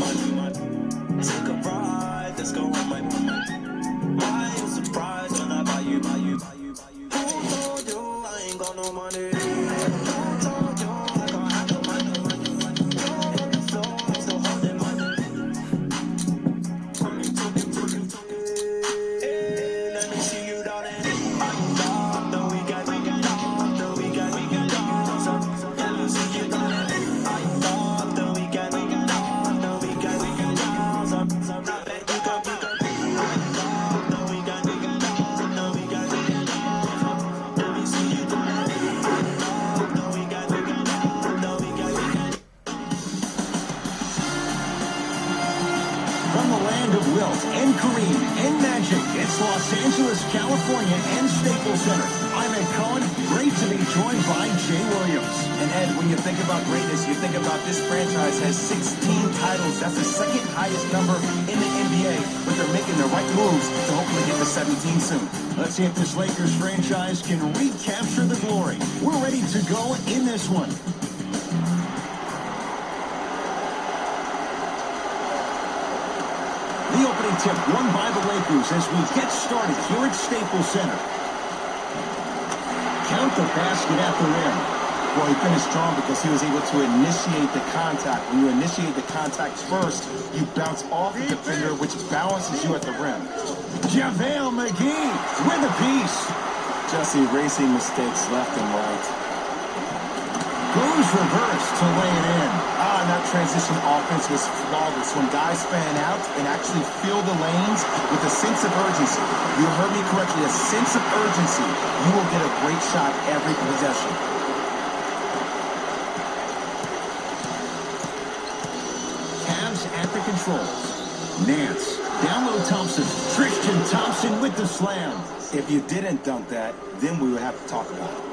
Take a ride, let's go on my mind. Why you surprised when I buy you? Who told you I ain't got no money? Who told you I can't have no money? In the floor, I'm still holding money. Talking. Hey, let me see you down in the weekend. Let me see you down in the weekend. From the land of Wilt and Kareem and Magic, it's Los Angeles, California, and Staples Center. I'm Ed Cohen. Great to be joined by Jay Williams. And Ed, when you think about greatness, you think about this franchise has 16 titles. That's the second highest number in the NBA, but they're making the right moves to hopefully get to 17 soon. Let's see if this Lakers franchise can recapture the glory. We're ready to go in this one. The opening tip won by the Lakers as we get started here at Staples Center. Count the basket at the rim. Well, he finished strong because he was able to initiate the contact. When you initiate the contact first, you bounce off the defender, which balances you at the rim. JaVale McGee with a piece. Just erasing mistakes left and right. Goes reverse to lay it in. And that transition offense was flawless when guys fan out and actually fill the lanes with a sense of urgency. You heard me correctly, a sense of urgency. You will get a great shot every possession. Cavs at the controls. Nance. Down low Thompson. Tristan Thompson with the slam. If you didn't dunk that, then we would have to talk about it.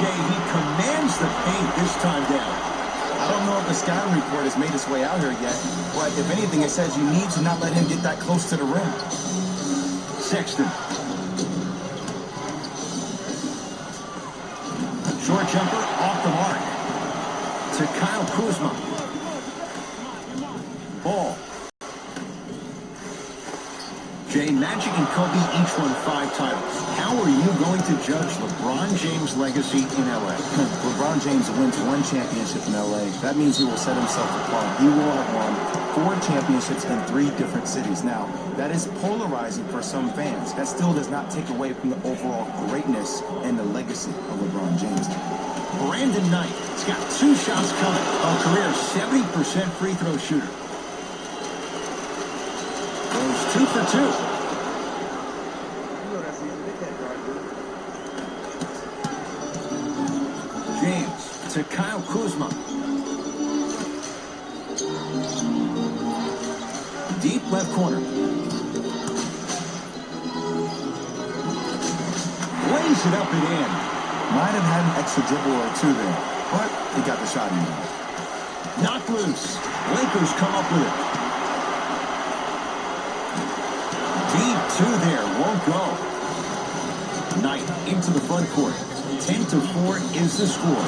He commands the paint this time down. I don't know if the scouting report has made its way out here yet, but if anything, it says you need to not let him get that close to the rim. Sexton. Short jumper off the mark. To Kyle Kuzma. Ball. Jay, Magic and Kobe each won 5 titles. How are you going to judge LeBron James' legacy in L.A.? LeBron James wins 1 championship in L.A. That means he will set himself apart. He will have won 4 championships in 3 different cities. Now, that is polarizing for some fans. That still does not take away from the overall greatness and the legacy of LeBron James. Brandon Knight has got 2 shots coming. A career 70% free throw shooter. Goes 2 for 2. James to Kyle Kuzma. Deep left corner. Lays it up and in. Might have had an extra dribble or 2 there, but he got the shot in. Knocked loose. Lakers come up with it. Deep 2 there. Won't go. Knight into the front court. 10-4 is the score.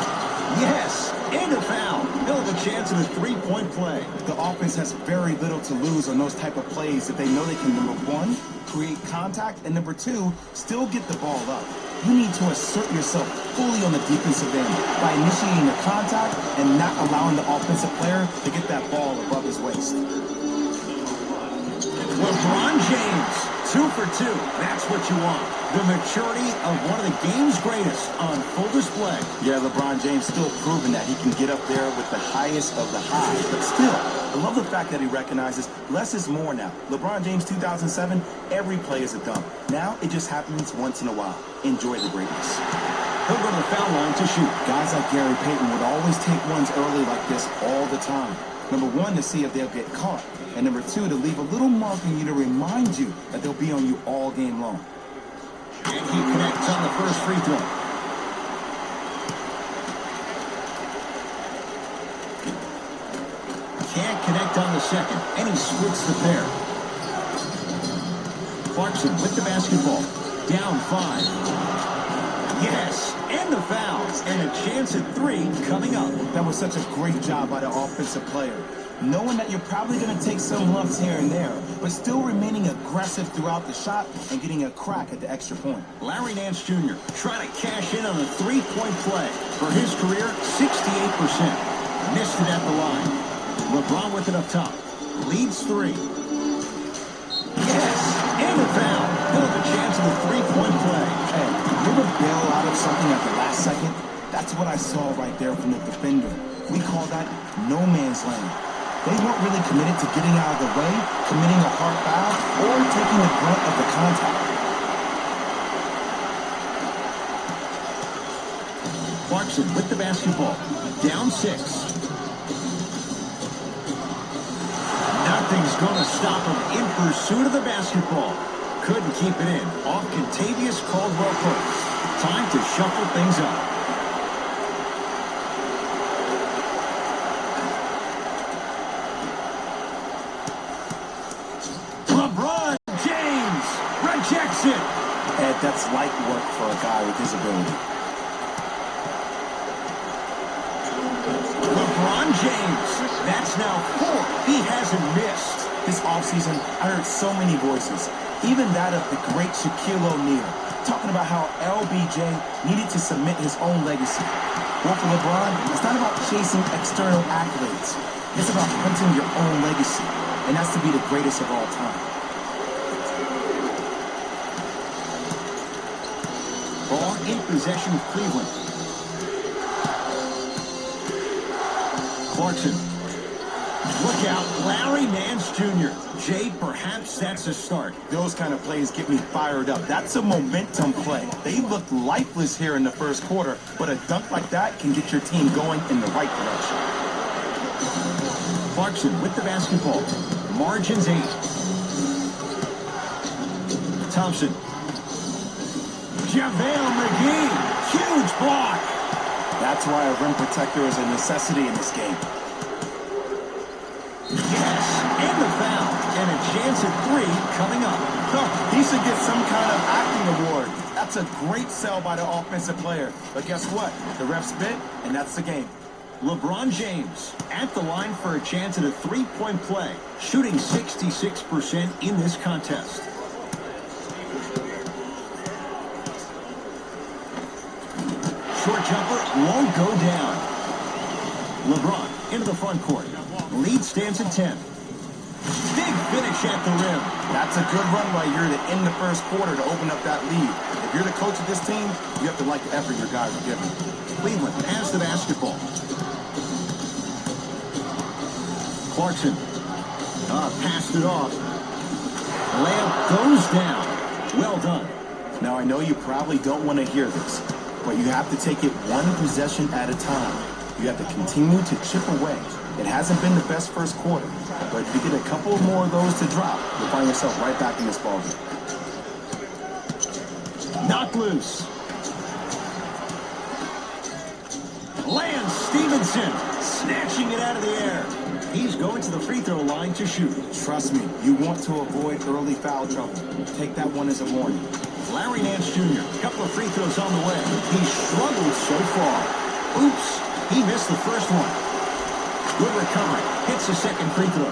Yes, and a foul. He'll have a chance in a 3-point play. The offense has very little to lose on those type of plays if they know they can, number 1, create contact, and number 2, still get the ball up. You need to assert yourself fully on the defensive end by initiating the contact and not allowing the offensive player to get that ball above his waist. LeBron James, 2 for 2. That's what you want. The maturity of one of the game's greatest on full display. Yeah, LeBron James still proving that he can get up there with the highest of the high. But still, I love the fact that he recognizes less is more now. LeBron James 2007, every play is a dunk. Now it just happens once in a while. Enjoy the greatness. He'll go to the foul line to shoot. Guys like Gary Payton would always take ones early like this all the time. Number 1, to see if they'll get caught. And number 2, to leave a little mark on you to remind you that they'll be on you all game long. And he connects on the first free throw. Can't connect on the second, and he splits the pair. Clarkson with the basketball. Down 5. Yes, and the foul, and a chance at 3 coming up. That was such a great job by the offensive player. Knowing that you're probably going to take some lumps here and there, but still remaining aggressive throughout the shot and getting a crack at the extra point. Larry Nance Jr. trying to cash in on a 3-point play. For his career, 68%. Missed it at the line. LeBron with it up top. Leads 3. Yes, and a foul. He'll have a chance at a 3-point play. Hey, you ever bail out of something at the last second? That's what I saw right there from the defender. We call that no man's land. They weren't really committed to getting out of the way, committing a hard foul, or taking the brunt of the contact. Clarkson with the basketball. Down 6. Nothing's going to stop him in pursuit of the basketball. Couldn't keep it in. Off Contavious Caldwell Post. Time to shuffle things up. LeBron James rejects it. Ed, that's light work for a guy with his ability. LeBron James, that's now 4. He hasn't missed. This offseason, I heard so many voices, even that of the great Shaquille O'Neal, talking about how LBJ needed to submit his own legacy. Well, for LeBron, it's not about chasing external accolades. It's about hunting your own legacy, and that's to be the greatest of all time. Ball in possession of Cleveland. Clarkson. Look out, Larry Nance Jr. Jay, perhaps that's a start. Those kind of plays get me fired up. That's a momentum play. They looked lifeless here in the first quarter, but a dunk like that can get your team going in the right direction. Clarkson with the basketball. Margins 8. Thompson. JaVale McGee. Huge block. That's why a rim protector is a necessity in this game. Yes, and the foul. And a chance at 3 coming up. He should get some kind of acting award. That's a great sell by the offensive player. But guess what? The ref spit, and that's the game. LeBron James at the line for a chance at a 3-point play, shooting 66% in this contest. Short jumper won't go down. LeBron into the front court. Lead stands at 10. Big finish at the rim. That's a good run right here to end the first quarter to open up that lead. If you're the coach of this team, you have to like the effort your guys are giving. Cleveland has the basketball. Clarkson. Passed it off. Layup goes down. Well done. Now, I know you probably don't want to hear this, but you have to take it one possession at a time. You have to continue to chip away. It hasn't been the best first quarter, but if you get a couple more of those to drop, you'll find yourself right back in this ballgame. Knocked loose. Lance Stevenson snatching it out of the air. He's going to the free throw line to shoot. Trust me, you want to avoid early foul trouble. Take that one as a warning. Larry Nance Jr., a couple of free throws on the way. He struggled so far. Oops, he missed the first one. Good recovery. Hits the second free throw.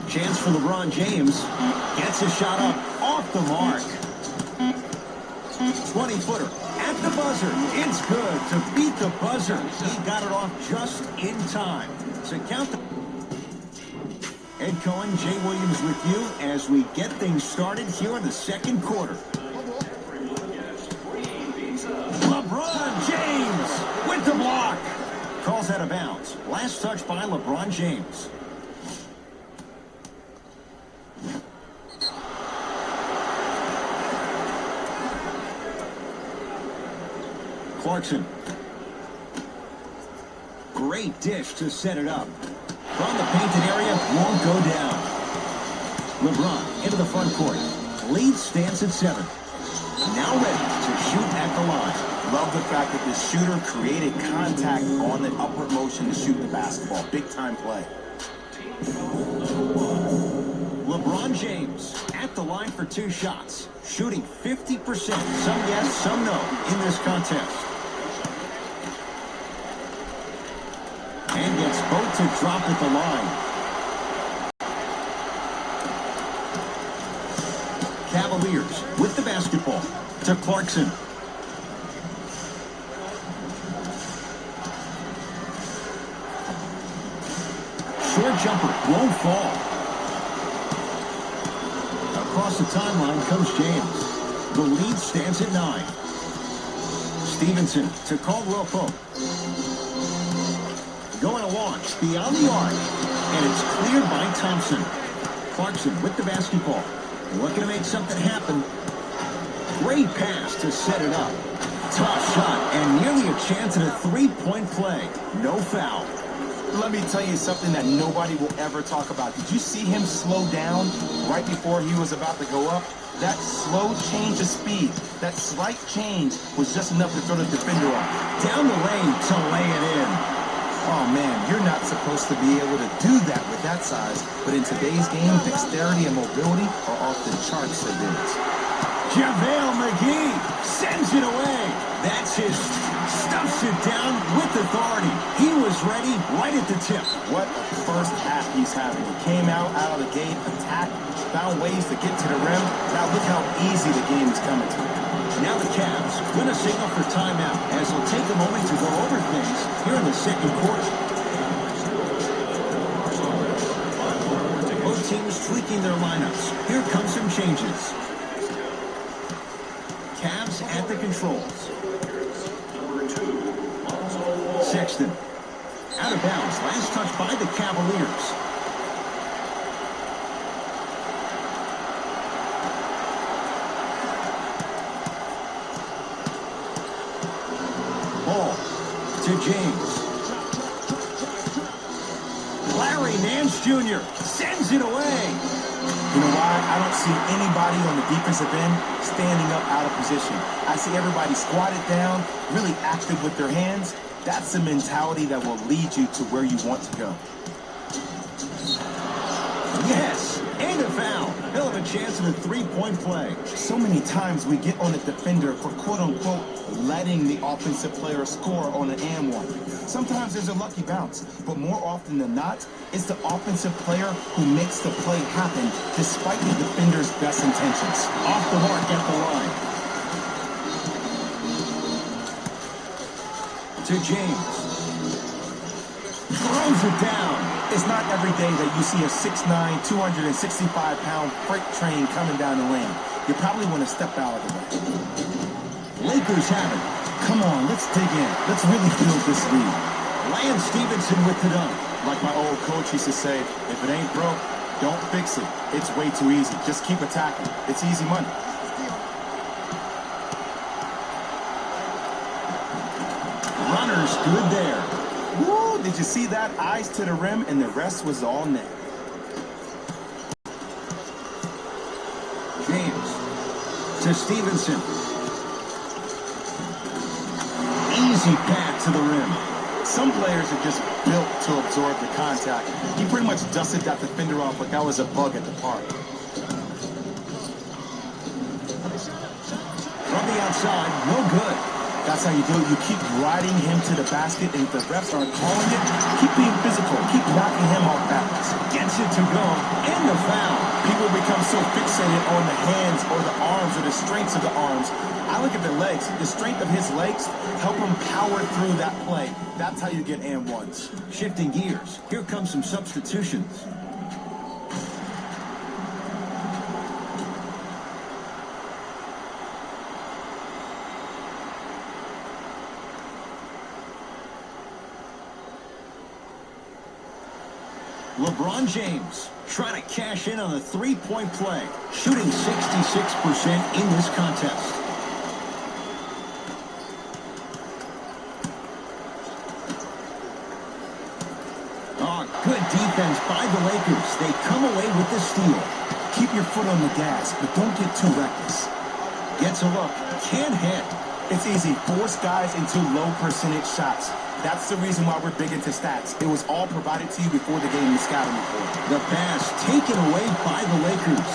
Chance for LeBron James. Gets a shot up off the mark. 20-footer at the buzzer. It's good to beat the buzzer. He got it off just in time. So count the... Ed Cohen, Jay Williams with you as we get things started here in the second quarter. LeBron James with the block. Calls out of bounds. Last touch by LeBron James. Clarkson. Great dish to set it up. From the painted area, won't go down. LeBron into the front court. Lead stands at 7. Now ready to shoot at the line. Love the fact that the shooter created contact on the upward motion to shoot the basketball. Big time play. James at the line for 2 shots, shooting 50%. Some yes, some no in this contest. And gets both to drop at the line. Cavaliers with the basketball to Clarkson. Short jumper won't fall. Across the timeline comes James. The lead stands at 9. Stevenson to Caldwell Pope. Going to launch beyond the arc. And it's cleared by Thompson. Clarkson with the basketball. Looking to make something happen. Great pass to set it up. Tough shot and nearly a chance at a 3-point play. No foul. Let me tell you something that nobody will ever talk about. Did you see him slow down right before he was about to go up? That slow change of speed, that slight change was just enough to throw the defender off. Down the lane to lay it in. Oh man, you're not supposed to be able to do that with that size, but in today's game, dexterity and mobility are off the charts of this. JaVale McGee sends it away. That's his. Stuffs it down with authority. He was ready right at the tip. What a first half he's having. He came out of the gate, attacked, found ways to get to the rim. Now look how easy the game is coming to him. Now the Cavs win a signal for timeout as they'll take a moment to go over things here in the second quarter. Both teams tweaking their lineups. Here come some changes. Cavs at the controls. Sexton. Out of bounds. Last touch by the Cavaliers. Ball to James. Larry Nance Jr. sends it away. You know why? I don't see anybody on the defensive end standing up out of position. I see everybody squatted down, really active with their hands. That's the mentality that will lead you to where you want to go. Yes, and a foul. He'll have a chance at a 3-point play. So many times we get on the defender for quote-unquote letting the offensive player score on an and one. Sometimes there's a lucky bounce, but more often than not, it's the offensive player who makes the play happen despite the defender's best intentions. Off the mark at the line. To James. Throws it down. It's not every day that you see a 6'9", 265-pound freight train coming down the lane. You probably want to step out of the way. Lakers have it. Come on, let's dig in. Let's really build this lead. Lance Stevenson with the dunk. Like my old coach used to say, if it ain't broke, don't fix it. It's way too easy. Just keep attacking. It's easy money. Runner's good there. Woo! Did you see that? Eyes to the rim, and the rest was all net. James to Stevenson. Easy path to the rim. Some players are just built to absorb the contact. He pretty much dusted that defender off like that was a bug at the park. From the outside, no good. That's how you do it. You keep riding him to the basket, and if the refs aren't calling it, keep being physical. Keep knocking him off balance. Gets it to go, and the foul. People become so fixated on the hands or the arms or the strengths of the arms. I look at the legs. The strength of his legs help him power through that play. That's how you get and ones. Shifting gears. Here comes some substitutions. LeBron James trying to cash in on a 3-point play, shooting 66% in this contest. Oh, good defense by the Lakers. They come away with the steal. Keep your foot on the gas, but don't get too reckless. Gets a look. Can't hit. It's easy. Force guys into low percentage shots. That's the reason why we're big into stats. It was all provided to you before the game in the scouting report. The pass taken away by the Lakers.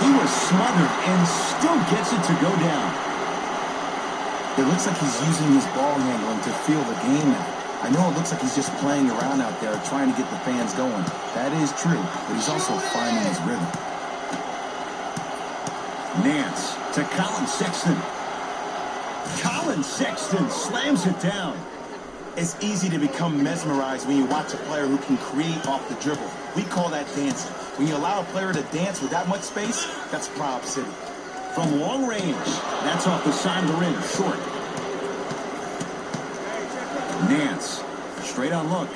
He was smothered and still gets it to go down. It looks like he's using his ball handling to feel the game out. I know it looks like he's just playing around out there trying to get the fans going. That is true, but he's also finding his rhythm. Nance to Colin Sexton. Colin Sexton slams it down. It's easy to become mesmerized when you watch a player who can create off the dribble. We call that dancing. When you allow a player to dance with that much space, that's Prob City. From long range, that's off the side of the rim, short. Nance, straight on look.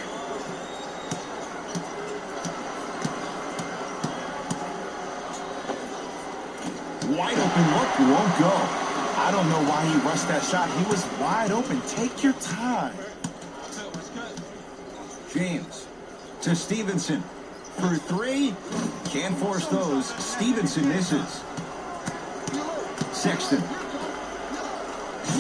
Wide open look, won't go. I don't know why he rushed that shot. He was wide open. Take your time. James to Stevenson. For three, can't force those. Stevenson misses. Sexton.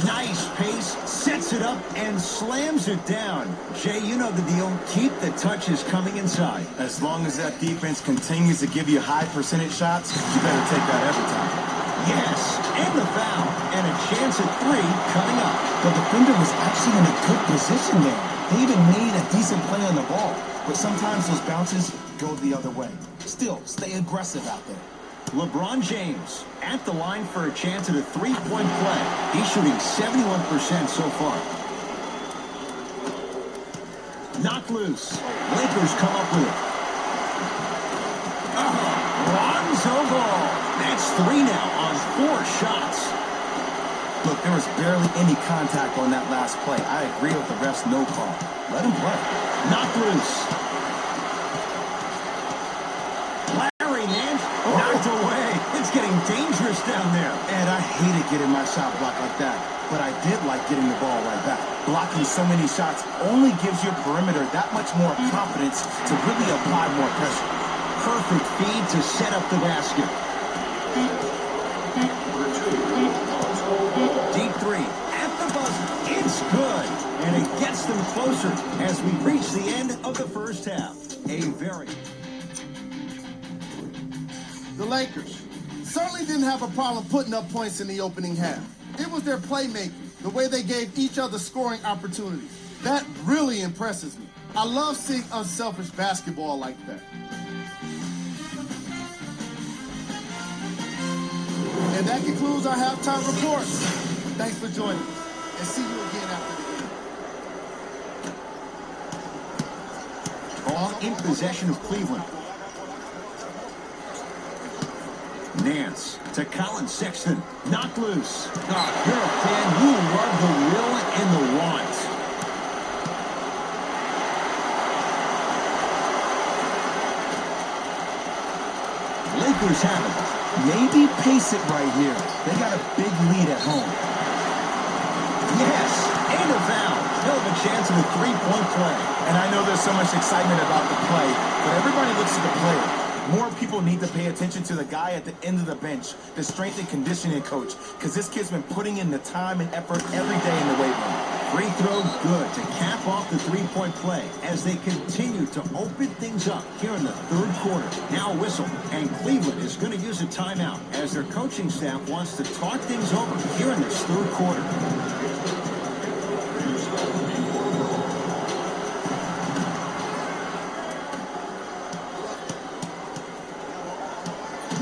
Nice pace, sets it up, and slams it down. Jay, you know the deal. Keep the touches coming inside. As long as that defense continues to give you high percentage shots, you better take that every time. Yes, and the foul, and a chance at three coming up. The defender was actually in a good position there. They even made a decent play on the ball, but sometimes those bounces go the other way. Still, stay aggressive out there. LeBron James at the line for a chance at a three-point play. He's shooting 71% so far. Knocked loose. Lakers come up with it. Lonzo Ball. That's three now on 4 shots. Look, there was barely any contact on that last play. I agree with the ref's no call. Let him play. Knocked loose. Larry Nance knocked away. It's getting dangerous down there. And I hated getting my shot blocked like that, but I did like getting the ball right back. Blocking so many shots only gives your perimeter that much more confidence to really apply more pressure. Perfect feed to set up the basket. Deep three at the buzzer. It's good. And it gets them closer as we reach the end of the first half. The Lakers certainly didn't have a problem putting up points in the opening half. It was their playmaking, the way they gave each other scoring opportunities. That really impresses me. I love seeing unselfish basketball like that. And that concludes our halftime report. Thanks for joining us, and see you again after the game. Ball in possession of Cleveland. Nance to Colin Sexton. Knocked loose. Oh, you're a fan. You love the will and the want. Lakers have it. Maybe pace it right here. They got a big lead at home. Yes, and a foul. Still have a chance of a three-point play. And I know there's so much excitement about the play, but everybody looks at the player. More people need to pay attention to the guy at the end of the bench, the strength and conditioning coach, because this kid's been putting in the time and effort every day in the weight room. Free throw good to cap off the three-point play as they continue to open things up here in the third quarter. Now a whistle, and Cleveland is going to use a timeout as their coaching staff wants to talk things over here in this third quarter.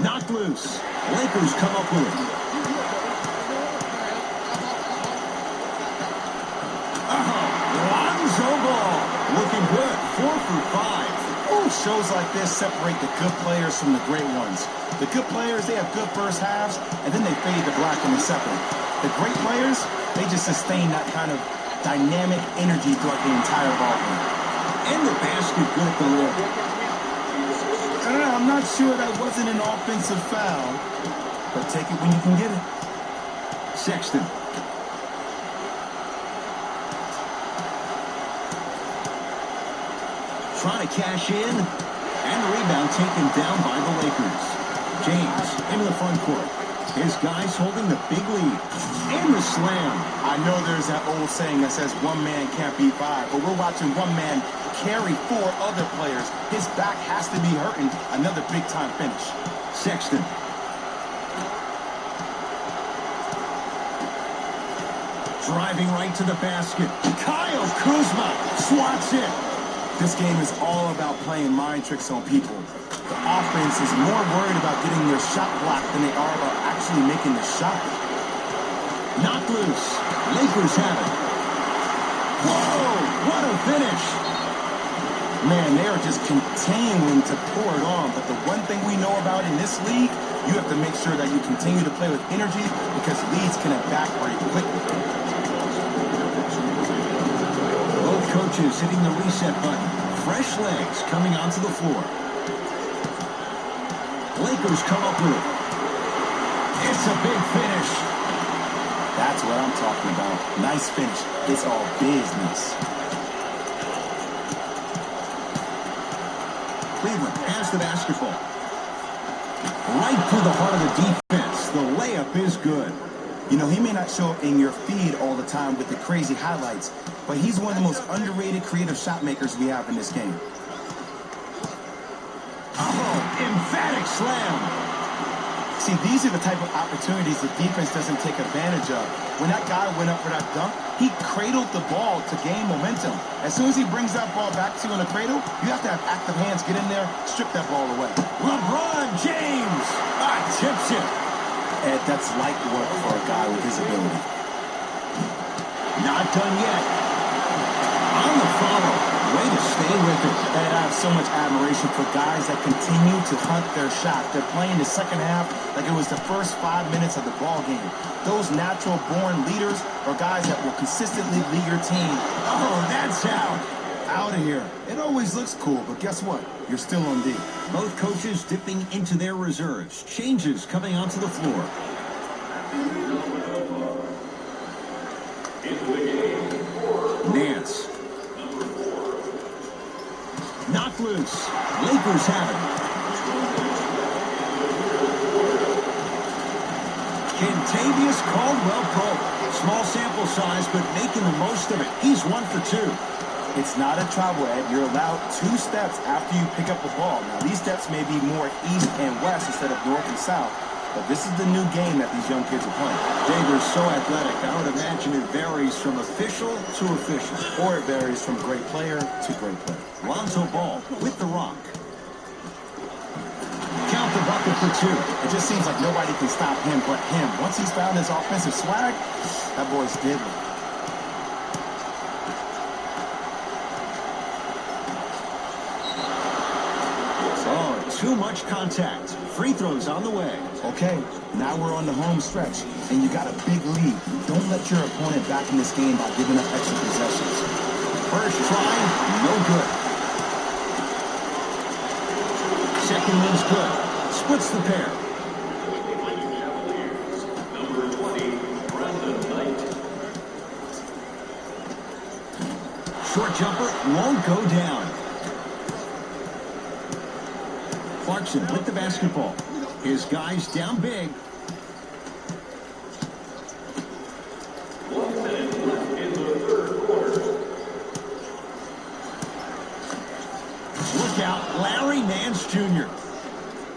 Knocked loose. Lakers come up with it. Lonzo Ball. Looking good. 4 for 5. Ooh, shows like this separate the good players from the great ones. The good players, they have good first halves, and then they fade to black in the second. The great players, they just sustain that kind of dynamic energy throughout the entire ballgame. And the basket good at the rim. I'm not sure that wasn't an offensive foul, but take it when you can get it. Sexton. Trying to cash in, and the rebound taken down by the Lakers. James into the front court. His guys holding the big lead. And the slam. I know there's that old saying that says one man can't beat five, but we're watching one man carry four other players. His back has to be hurting. Another big-time finish. Sexton. Driving right to the basket. Kyle Kuzma swats it. This game is all about playing mind tricks on people. The offense is more worried about getting their shot blocked than they are about actually making the shot. Knocked loose. Lakers have it. Whoa! What a finish! Man, they are just continuing to pour it on. But the one thing we know about in this league, you have to make sure that you continue to play with energy because leads can evaporate quickly. Both coaches hitting the reset button. Fresh legs coming onto the floor. Lakers come up with it. It's a big finish. That's what I'm talking about. Nice finish. It's all business. Cleveland has the basketball. Right through the heart of the defense. The layup is good. You know, he may not show up in your feed all the time with the crazy highlights, but he's one of the most underrated creative shot makers we have in this game. Oh, emphatic slam. See, these are the type of opportunities the defense doesn't take advantage of. When that guy went up for that dunk, he cradled the ball to gain momentum. As soon as he brings that ball back to you in the cradle, you have to have active hands, get in there, strip that ball away. LeBron James tips it. Ed, that's light work for a guy with his ability. Not done yet. On the follow. Way to stay with it. And I have so much admiration for guys that continue to hunt their shot. They're playing the second half like it was the first 5 minutes of the ball game. Those natural-born leaders are guys that will consistently lead your team. Oh, that's out. Out of here. It always looks cool, but guess what? You're still on D. Both coaches dipping into their reserves. Changes coming onto the floor. Nance. Knocked loose. Lakers have it. Kentavious Caldwell-Pope. Small sample size, but making the most of it. He's 1 for 2. It's not a travel, Ed. You're allowed 2 steps after you pick up the ball. Now, these steps may be more east and west instead of north and south, but this is the new game that these young kids are playing. Davis so athletic, I would imagine it varies from official to official. Or it varies from great player to great player. Lonzo Ball with the rock. Count the bucket for 2. It just seems like nobody can stop him but him. Once he's found his offensive swag, that boy's deadly. Oh, too much contact. Free throws on the way. Okay, now we're on the home stretch, and you got a big lead. Don't let your opponent back in this game by giving up extra possessions. First try, no good. Second one's good. Splits the pair. Short jumper won't go down. Clarkson with the basketball. His guys down big. 1 minute left in the third quarter. Look out, Larry Nance Jr.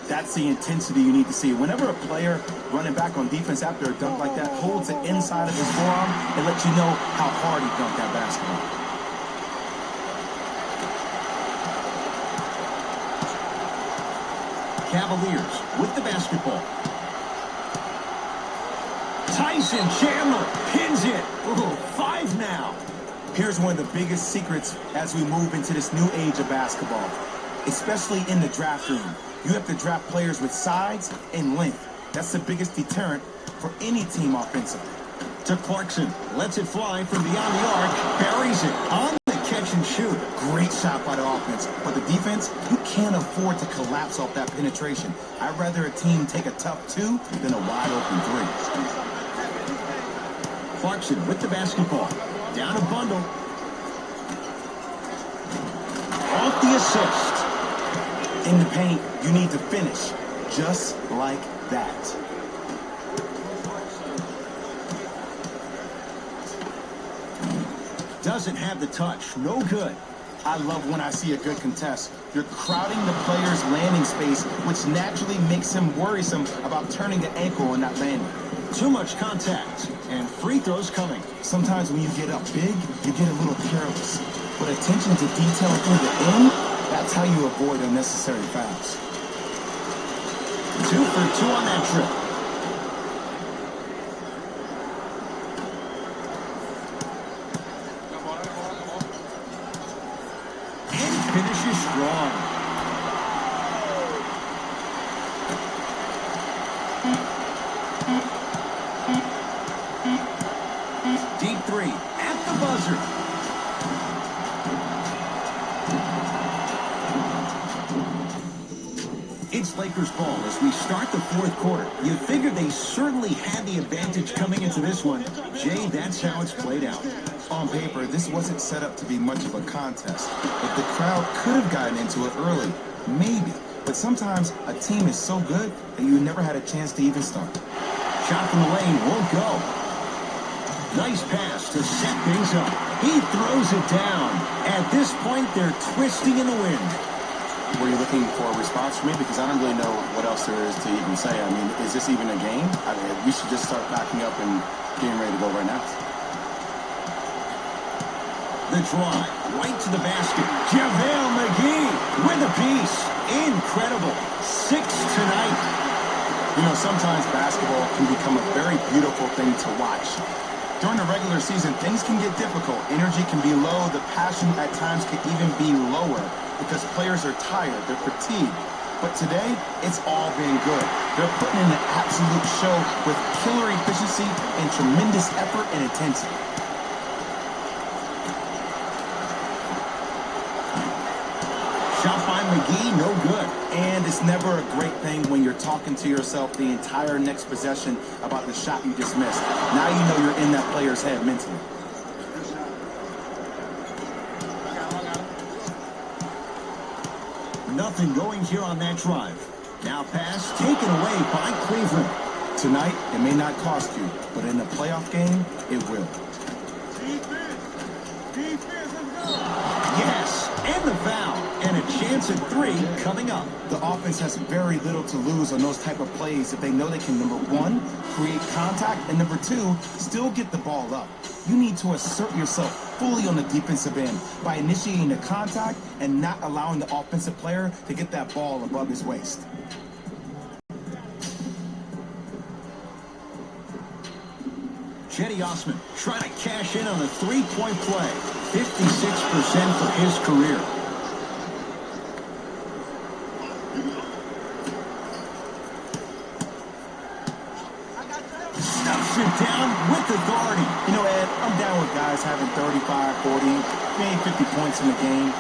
That's the intensity you need to see. Whenever a player running back on defense after a dunk like that holds the inside of his forearm, it lets you know how hard he dunked that basketball. Cavaliers with the basketball. Tyson Chandler pins it. Ooh, 5 now. Here's one of the biggest secrets as we move into this new age of basketball, especially in the draft room. You have to draft players with size and length. That's the biggest deterrent for any team offensively. To Clarkson. Lets it fly from beyond the arc. Buries it on the catch and shoot. Great shot by the offense. But the defense, you can't afford to collapse off that penetration. I'd rather a team take a tough 2 than a wide open 3. Clarkson with the basketball. Down a bundle. Off the assist. In the paint, you need to finish. Just like that. Doesn't have the touch. No good. I love when I see a good contest. You're crowding the player's landing space, which naturally makes him worrisome about turning an ankle and not landing. Too much contact, and free throws coming. Sometimes when you get up big, you get a little careless. But attention to detail through the end, that's how you avoid unnecessary fouls. 2 for 2 on that trip. And finishes strong. Deep three at the buzzer. It's Lakers ball as we start the fourth quarter. You figured they certainly had the advantage coming into this one. Jay, that's how it's played out. On paper, this wasn't set up to be much of a contest. If the crowd could have gotten into it early, maybe. But sometimes a team is so good that you never had a chance to even start. Shot from the lane won't go. Nice pass to set things up. He throws it down. At this point, they're twisting in the wind. Were you looking for a response from me? Because I don't really know what else there is to even say. I mean, is this even a game? I mean, we should just start backing up and getting ready to go right now. The drive, right to the basket. JaVale McGee with a piece. Incredible. 6 tonight. You know, sometimes basketball can become a very beautiful thing to watch. During the regular season, things can get difficult. Energy can be low. The passion at times can even be lower because players are tired. They're fatigued. But today, it's all been good. They're putting in an absolute show with killer efficiency and tremendous effort and intensity. Shot by McGee, no good. And it's never a great thing when you're talking to yourself the entire next possession about the shot you just missed. Now you know you're in that player's head mentally. Nothing going here on that drive. Now pass taken away by Cleveland. Tonight, it may not cost you, but in a playoff game, it will. Yes, and the foul. And a chance at 3 coming up. The offense has very little to lose on those type of plays if they know they can, number 1, create contact, and number 2, still get the ball up. You need to assert yourself fully on the defensive end by initiating the contact and not allowing the offensive player to get that ball above his waist. Cedi Osman trying to cash in on a 3-point play. 56% for his career. Stuffs it down with authority. You know, Ed, I'm down with guys having 35, 40, maybe 50 points in the game.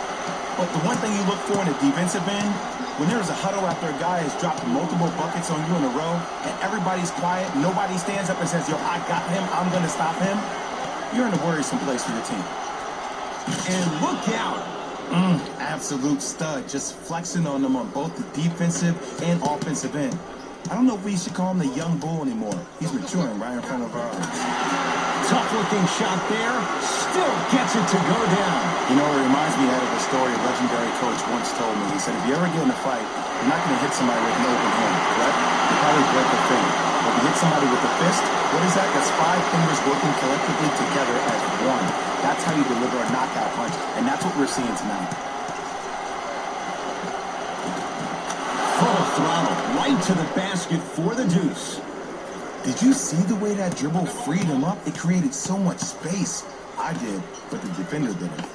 But the one thing you look for in the defensive end, when there's a huddle after a guy has dropped multiple buckets on you in a row, and everybody's quiet, nobody stands up and says, yo, I got him, I'm going to stop him, you're in a worrisome place for your team. And look out. Absolute stud, just flexing on them on both the defensive and offensive end. I don't know if we should call him the young bull anymore. He's maturing right in front of our eyes. Tough-looking shot there. Still gets it to go down. You know, it reminds me of a story a legendary coach once told me. He said, if you ever get in a fight, you're not going to hit somebody with an open hand, correct? You probably break a finger. But if you hit somebody with a fist, what is that? That's 5 fingers working collectively together as one. That's how you deliver a knockout punch, and that's what we're seeing tonight. Full throttle, right to the basket for the deuce. Did you see the way that dribble freed him up? It created so much space. I did, but the defender didn't.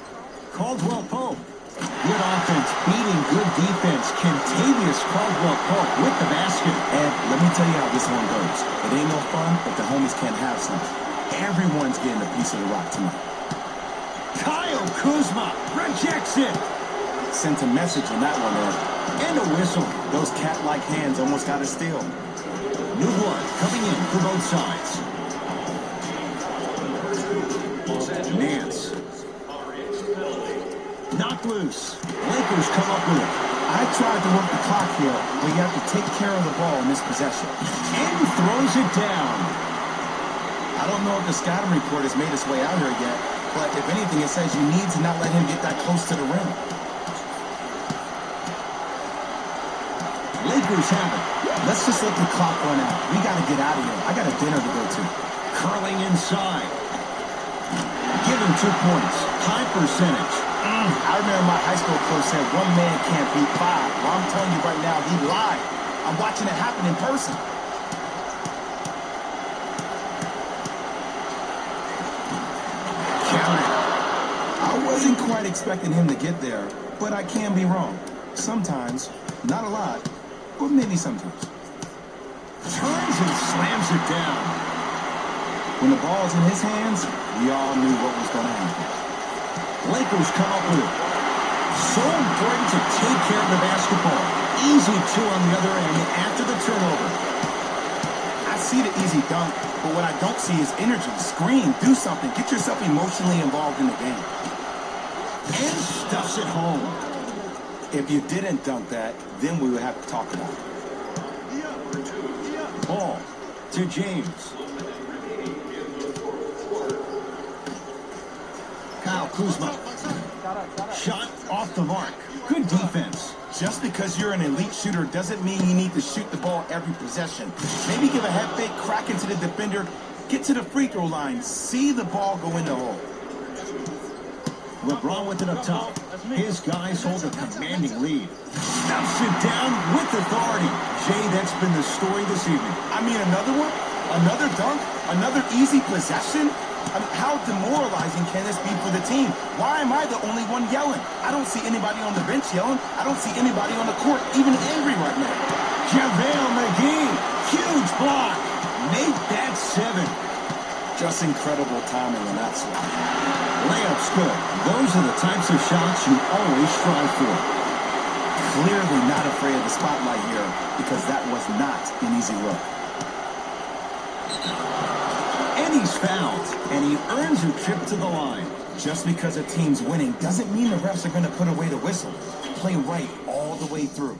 Caldwell Pope. Good offense beating good defense. Kentavious Caldwell Pope with the basket. And let me tell you how this one goes. It ain't no fun if the homies can't have some. Everyone's getting a piece of the rock tonight. Kyle Kuzma rejects it. Sent a message on that one, Ed. And a whistle. Those cat-like hands almost got a steal. New blood coming in for both sides. Nance. Knocked loose. Lakers come up with it. I tried to work the clock here, but you have to take care of the ball in this possession. And throws it down. I don't know if the scouting report has made its way out here yet, but if anything, it says you need to not let him get that close to the rim. Lakers have it. Let's just let the clock run out. We got to get out of here. I got a dinner to go to. Curling inside. Give him 2 points. High percentage. I remember my high school coach said one man can't beat five. Well, I'm telling you right now, he lied. I'm watching it happen in person. Count it. I wasn't quite expecting him to get there, but I can be wrong. Sometimes, not a lot, but maybe sometimes. Turns and slams it down. When the ball's in his hands, we all knew what was going to happen. Lakers come up with it. So important to take care of the basketball. Easy two on the other end after the turnover. I see the easy dunk, but what I don't see is energy. Scream, do something. Get yourself emotionally involved in the game. And stuffs it home. If you didn't dunk that, then we would have to talk about it. Ball to James. Kyle Kuzma. Shot off the mark. Good defense. Just because you're an elite shooter doesn't mean you need to shoot the ball every possession. Maybe give a head fake, crack into the defender, get to the free throw line, see the ball go in the hole. LeBron with it up top. His guys hold a commanding lead. Stuffs it down with authority. Jay, that's been the story this evening. I mean, another one? Another dunk? Another easy possession? I mean, how demoralizing can this be for the team? Why am I the only one yelling? I don't see anybody on the bench yelling. I don't see anybody on the court even angry right now. JaVale McGee. Huge block. Make that 7. Just incredible timing on that slide. Layup's good. Those are the types of shots you always strive for. Clearly not afraid of the spotlight here because that was not an easy look. And he's fouled, and he earns a trip to the line. Just because a team's winning doesn't mean the refs are going to put away the whistle. Play right all the way through.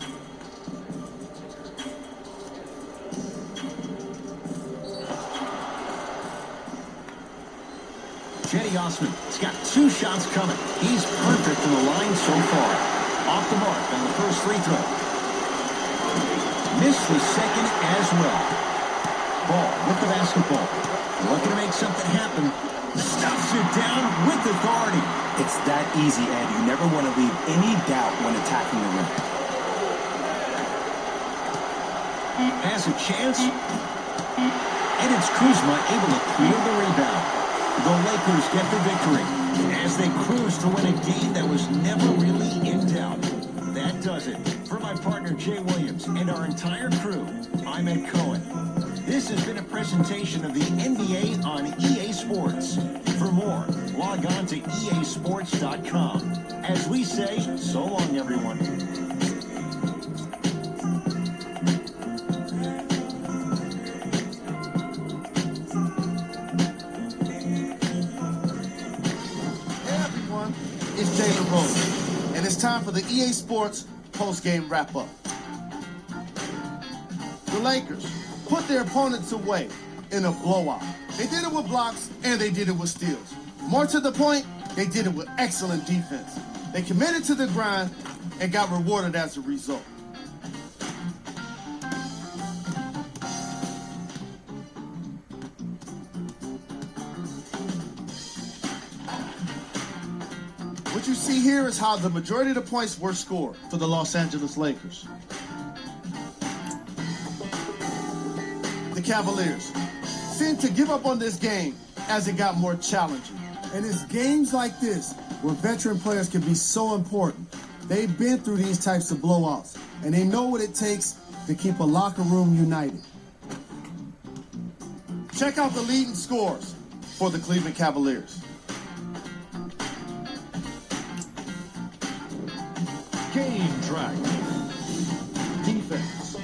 Cedi Osman has got 2 shots coming. He's perfect from the line so far. Off the mark on the first free throw. Missed the second as well. Ball with the basketball. Looking to make something happen. Stuffs it down with authority. It's that easy, Ed. You never want to leave any doubt when attacking the rim. Has a chance. And it's Kuzma able to clear the rebound. The Lakers get the victory as they cruise to win a game that was never really in doubt. That does it. For my partner Jay Williams and our entire crew, I'm Ed Cohen. This has been a presentation of the NBA on EA Sports. For more, log on to easports.com. As we say, so long, everyone. It's Jalen Rose, and it's time for the EA Sports post-game wrap-up. The Lakers put their opponents away in a blowout. They did it with blocks, and they did it with steals. More to the point, they did it with excellent defense. They committed to the grind and got rewarded as a result. What you see here is how the majority of the points were scored for the Los Angeles Lakers. The Cavaliers seemed to give up on this game as it got more challenging. And it's games like this where veteran players can be so important. They've been through these types of blowouts, and they know what it takes to keep a locker room united. Check out the leading scores for the Cleveland Cavaliers. Game track. Defense.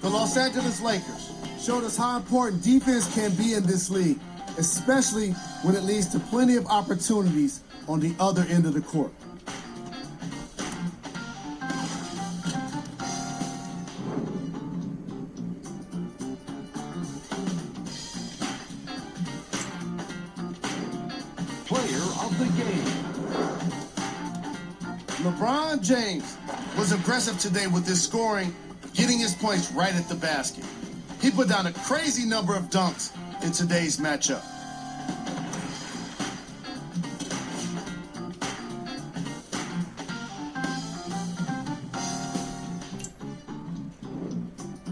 The Los Angeles Lakers showed us how important defense can be in this league, especially when it leads to plenty of opportunities on the other end of the court. the game. LeBron James was aggressive today with his scoring, getting his points right at the basket. He put down a crazy number of dunks in today's matchup.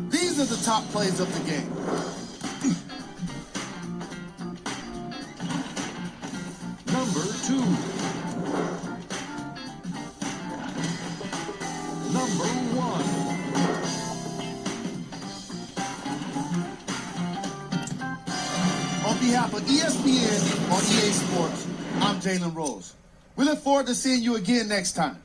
These are the top plays of the game. Number 2. Number 1. On behalf of ESPN on EA Sports, I'm Jalen Rose. We look forward to seeing you again next time.